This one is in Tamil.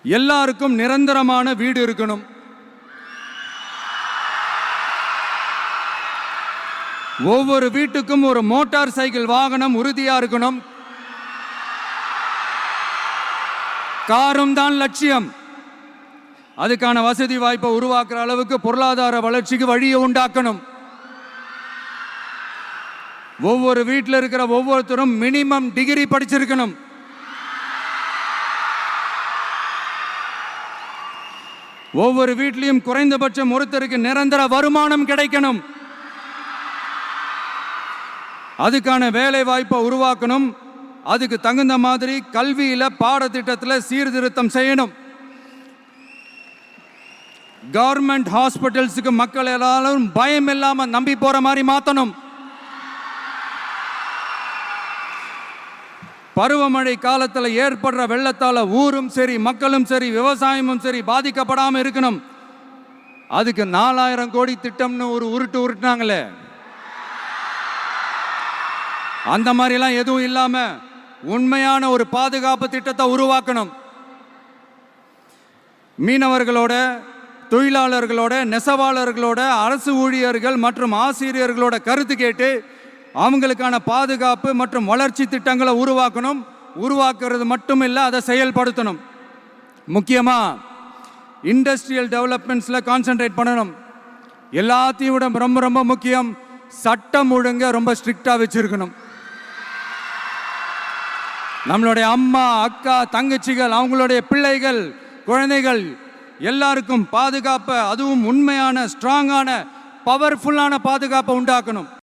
எல்லாருக்கும் நிரந்தரமான வீடு இருக்கணும். ஒவ்வொரு வீட்டுக்கும் ஒரு மோட்டார் சைக்கிள் வாகனம் உறுதியா இருக்கணும். காரும் தான் லட்சியம். அதுக்கான வசதி வாய்ப்பை உருவாக்குற அளவுக்கு பொருளாதார வளர்ச்சிக்கு வழியை உண்டாக்கணும். ஒவ்வொரு வீட்டில் இருக்கிற ஒவ்வொருத்தரும் மினிமம் டிகிரி படிச்சிருக்கணும். ஒவ்வொரு வீட்லையும் குறைந்தபட்சம் ஒருத்தருக்கு நிரந்தர வருமானம் கிடைக்கணும். அதுக்கான வேலை வாய்ப்பை உருவாக்கணும். அதுக்கு தகுந்த மாதிரி கல்வியில பாடத்திட்டத்தில் சீர்திருத்தம் செய்யணும். கவர்மெண்ட் ஹாஸ்பிட்டல்ஸுக்கு மக்கள் எல்லாரும் பயம் இல்லாம நம்பி போற மாதிரி மாத்தணும். பருவமழை காலத்தில் ஏற்படுற வெள்ளத்தால ஊரும் சரி மக்களும் சரி விவசாயமும் சரி பாதிக்கப்படாம இருக்கணும். அதுக்கு 4000 கோடி திட்டம்னு ஒரு உருட்டுனாங்களே, அந்த மாதிரிலாம் எதுவும் இல்லாம உண்மையான ஒரு பாதுகாப்பு திட்டத்தை உருவாக்கணும். மீனவர்களோட, தொழிலாளர்களோட, நெசவாளர்களோட, அரசு ஊழியர்கள் மற்றும் ஆசிரியர்களோட கருத்து கேட்டு அவங்களுக்கான பாதுகாப்பு மற்றும் வளர்ச்சி திட்டங்களை உருவாக்கணும். உருவாக்குறது மட்டும் இல்லை, அதை செயல்படுத்தணும். முக்கியமாக இண்டஸ்ட்ரியல் டெவலப்மெண்ட்ஸில் கான்சென்ட்ரேட் பண்ணணும். எல்லாத்தையும் விட ரொம்ப ரொம்ப முக்கியம், சட்டம் ஒழுங்க ரொம்ப ஸ்ட்ரிக்டாக வச்சிருக்கணும். நம்மளுடைய அம்மா, அக்கா, தங்கச்சிகள், அவங்களுடைய பிள்ளைகள், குழந்தைகள் எல்லாருக்கும் பாதுகாப்பை, அதுவும் உண்மையான ஸ்ட்ராங்கான பவர்ஃபுல்லான பாதுகாப்பை உண்டாக்கணும்.